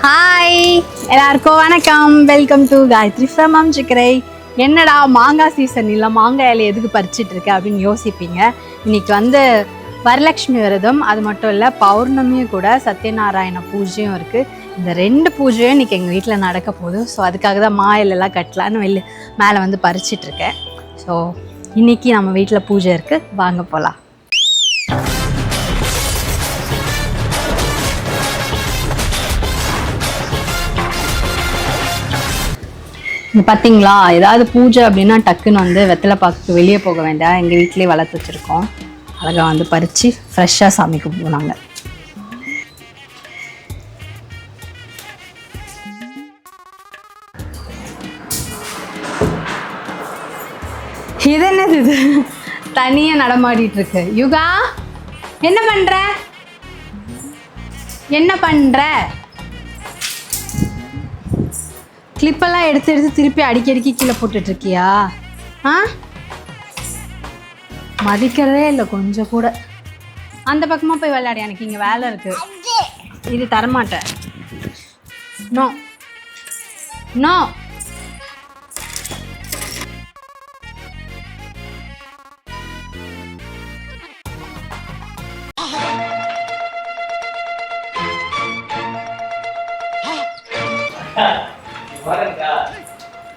Hi எல்லாருக்கும் வணக்கம். Welcome to Gayathri from Amchikkarai. என்னடா மாங்காய் சீசன் இல்லை, மாங்காய் இலை எதுக்கு பறிச்சிட்டு இருக்க அப்படின்னு யோசிப்பீங்க. இன்னைக்கு வரலட்சுமி விரதம், அது மட்டும் இல்லை பௌர்ணமியும் கூட, சத்யநாராயண பூஜையும் இருக்குது. இந்த 2 பூஜையும் இன்னைக்கு எங்கள் வீட்டில் நடக்க போகுது. ஸோ அதுக்காக தான் மா இலையெல்லாம் கட்டலான்னு மேலே பறிச்சிட்ருக்கேன். ஸோ இன்னைக்கு நம்ம வீட்டில் பூஜை இருக்குது, வாங்க போகலாம். பார்த்தீங்களா, ஏதாவது பூஜை அப்படின்னா டக்குன்னு வெத்தலை பாக்கு வெளியே போக வேண்டாம், எங்கள் வீட்டிலே வளர்த்து வச்சுருக்கோம். அழகாக பறித்து ஃப்ரெஷ்ஷாக சாமி கும்பிடுவாங்க. இது என்னது, இது தனியாக நடமாடிட்டு இருக்கு. யுகா, என்ன பண்ற? கிளிப்பெல்லாம் எடுத்து திருப்பி அடிக்கடிக்கு கீழே போட்டுட்ருக்கியா? மதிக்கிறதே இல்லை கொஞ்சம் கூட. அந்த பக்கமாக போய் விளையாடு, எனக்கு இங்கே வேலை இருக்குது. இது தரமாட்டேன். No no.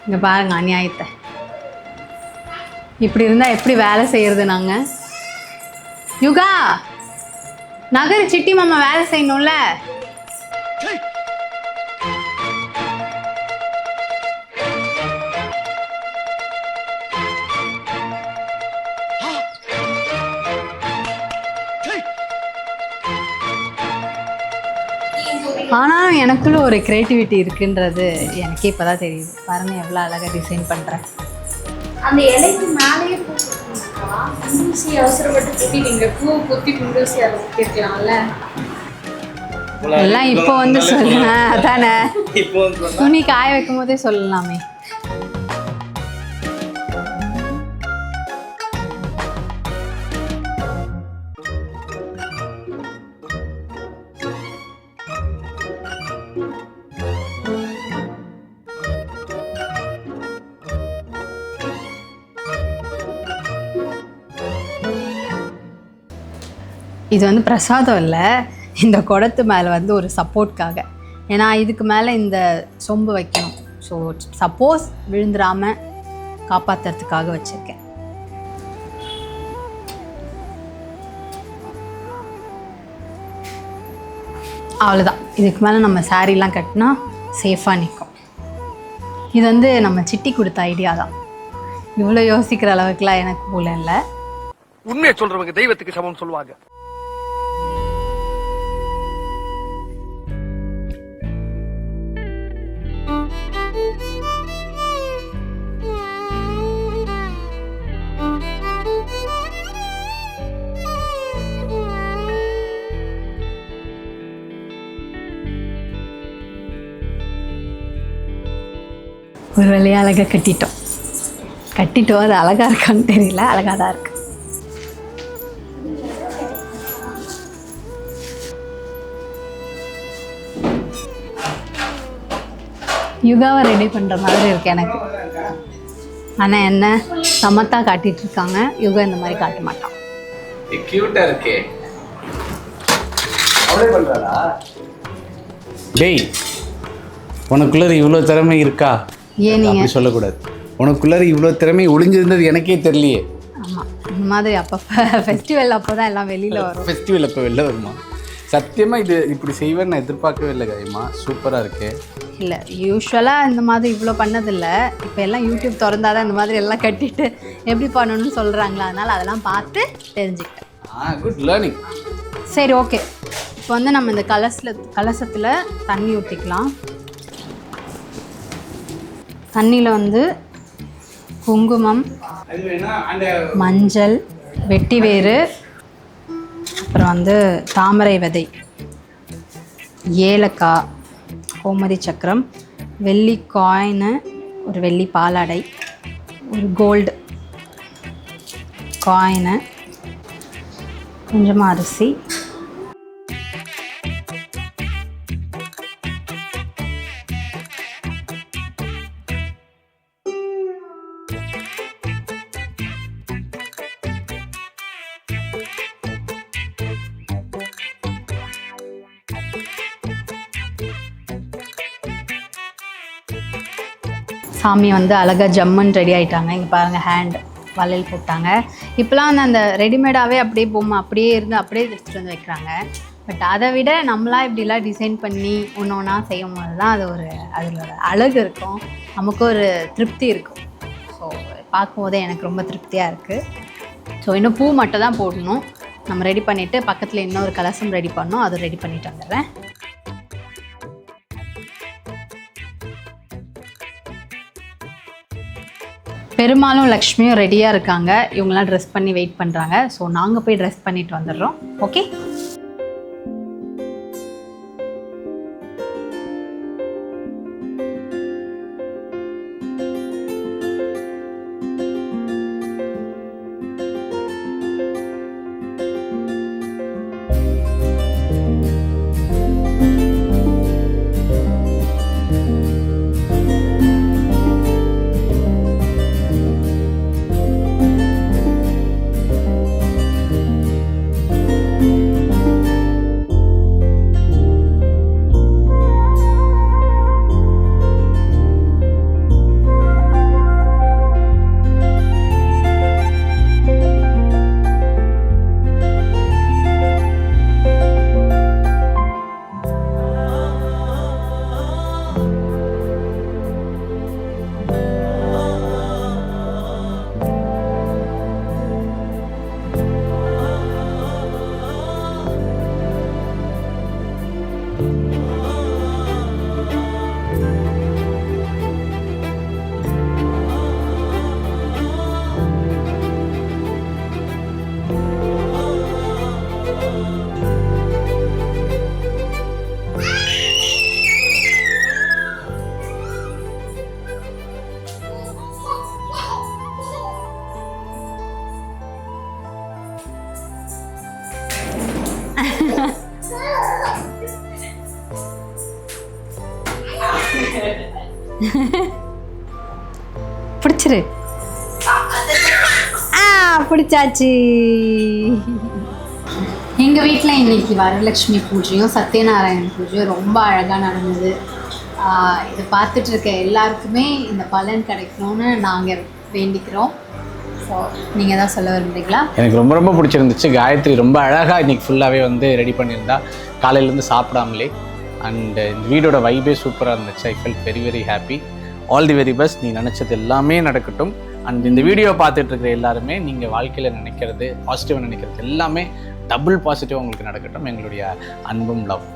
இங்க பாருங்க அநியாயத்தை. இப்படி இருந்தா எப்படி வேலை செய்யறது நாங்க? யுகா, நகர் சிட்டி மாமா வேலை செய்யணும்ல. ஆனால் எனக்குள்ள ஒரு க்ரியேட்டிவிட்டி இருக்குன்றது எனக்கே இப்போ தான் தெரியுது. பாருங்க எவ்வளோ அழகாக டிசைன் பண்ணுறேன். அந்த இலைக்கு மேலேயே குண்டூசி அவசரப்பட்டு குத்திட்டீங்க. பூவை குத்தி குண்டூசி அதை குத்திருக்கலாம்ல. எல்லாம் இப்போ சொல்லுங்க, அதானே துணி காய வைக்கும் போதே சொல்லலாமே. இது பிரசாதம் இல்லை, இந்த குடத்து மேலே ஒரு சப்போர்ட்காக. ஏன்னா இதுக்கு மேலே இந்த சொம்பு வைக்கணும். ஸோ சப்போஸ் விழுந்துடாமல் காப்பாற்றுறதுக்காக வச்சுருக்கேன். அவ்வளோதான். இதுக்கு மேலே நம்ம சாரீலாம் கட்டினா சேஃபாக நிற்கும். இது நம்ம சிட்டி கொடுத்த ஐடியா தான். இவ்வளோ யோசிக்கிற அளவுக்குலாம் எனக்கு போல இல்லை. உண்மையை சொல்கிறவங்க தெய்வத்துக்கு சமம் சொல்லுவாங்க. ஒரு வேலையை அழகாக கட்டிட்டோம். அது அழகாக இருக்கான்னு தெரியல, அழகாக தான் இருக்கு. யுகாவை ரெடி பண்ணுற மாதிரி இருக்கு எனக்கு. ஆனால் என்ன சமத்தா காட்டிட்டு இருக்காங்க, யுகா இந்த மாதிரி காட்ட மாட்டான். கியூட்டா இருக்கே. அவளே பண்றாளா? டேய், உனக்குள்ள இவ்வளோ திறமை இருக்கா? ஏன் நீங்க சொல்லக்கூடாது. உனக்குள்ள இவ்வளோ திறமை ஒளிஞ்சிருந்தது எனக்கே தெரியலையே. ஆமாம், இந்த மாதிரி அப்பப்போ ஃபெஸ்டிவல் அப்போ தான் எல்லாம் வெளியில் வரும். ஃபெஸ்டிவல் அப்போ வெளில வருமா? சத்தியமாக இது இப்படி செய்வேன்னு நான் எதிர்பார்க்கவே இல்லை கைமா. சூப்பராக இருக்கு. இல்லை, யூஸ்வலாக இந்த மாதிரி இவ்வளோ பண்ணதில்லை. இப்போ எல்லாம் யூடியூப் திறந்தால் தான் இந்த மாதிரி எல்லாம் கட்டிட்டு எப்படி பண்ணணும்னு சொல்கிறாங்களா, அதனால் அதெல்லாம் பார்த்து தெரிஞ்சுக்கிட்டேன். Good learning. சரி, ஓகே. இப்போ நம்ம இந்த கலசத்தில் தண்ணி ஊற்றிக்கலாம். தண்ணியில் குங்குமம், மஞ்சள், வெட்டிவேறு, அப்புறம் தாமரை விதை, ஏலக்காய், கோமதி சக்கரம், வெள்ளி காயினு, ஒரு வெள்ளி பாலாடை, ஒரு கோல்டு காயினு, கொஞ்சமாக அரிசி, சாமி வந்து அழகாக ஜம்முன்னு ரெடி ஆகிட்டாங்க. இங்கே பாருங்கள் ஹேண்ட் வளையல் போட்டாங்க. இப்போலாம் அந்த ரெடிமேடாகவே அப்படியே பொம்மை அப்படியே இருந்து அப்படியே எடுத்துகிட்டு வந்து வைக்கிறாங்க. பட் அதை விட நம்மளாம் இப்படிலாம் டிசைன் பண்ணி ஒன்று ஒன்றா செய்யும் போது தான் அது ஒரு அதில் அழகு இருக்கும், நமக்கு ஒரு திருப்தி இருக்கும். ஸோ பார்க்கும்போதே எனக்கு ரொம்ப திருப்தியாக இருக்குது. ஸோ இன்னும் பூ மட்டும் தான் போடணும். நம்ம ரெடி பண்ணிவிட்டு பக்கத்தில் இன்னொரு கலசம் ரெடி பண்ணோம், அதை ரெடி பண்ணிட்டு வந்துடுறேன். பெருமாளும் லக்ஷ்மியும் ரெடியாக இருக்காங்க. இவங்களாம் ட்ரெஸ் பண்ணி வெயிட் பண்ணுறாங்க. ஸோ நாங்கள் போய் ட்ரெஸ் பண்ணிட்டு வந்துடுறோம். ஓகே. பிடிச்சிரு. பிடிச்சாச்சு. எங்கள் வீட்டில் இன்னைக்கு வரலட்சுமி பூஜையும் சத்யநாராயண பூஜையும் ரொம்ப அழகாக நடந்தது. இதை பார்த்துட்டு இருக்க எல்லாருக்குமே இந்த பலன் கிடைக்கணும்னு நாங்கள் வேண்டிக்கிறோம். ஸோ நீங்கள் தான் சொல்ல விரும்புறீங்களா? எனக்கு ரொம்ப ரொம்ப பிடிச்சிருந்துச்சு. காயத்ரி ரொம்ப அழகாக இன்றைக்கி ஃபுல்லாகவே வந்து ரெடி பண்ணியிருந்தா, காலையிலேருந்து சாப்பிடாமலே. அண்ட் இந்த வீடோட வைபே சூப்பராக இருந்துச்சு. I felt very very happy. All the very best. நீ நினச்சது எல்லாமே நடக்கட்டும். அண்ட் இந்த வீடியோ பார்த்துட்டு இருக்கிற எல்லாருமே நீங்கள் வாழ்க்கையில் நினைக்கிறது, பாசிட்டிவாக நினைக்கிறது எல்லாமே டபுள் பாசிட்டிவாக உங்களுக்கு நடக்கட்டும். எங்களுடைய அன்பும் லவ்.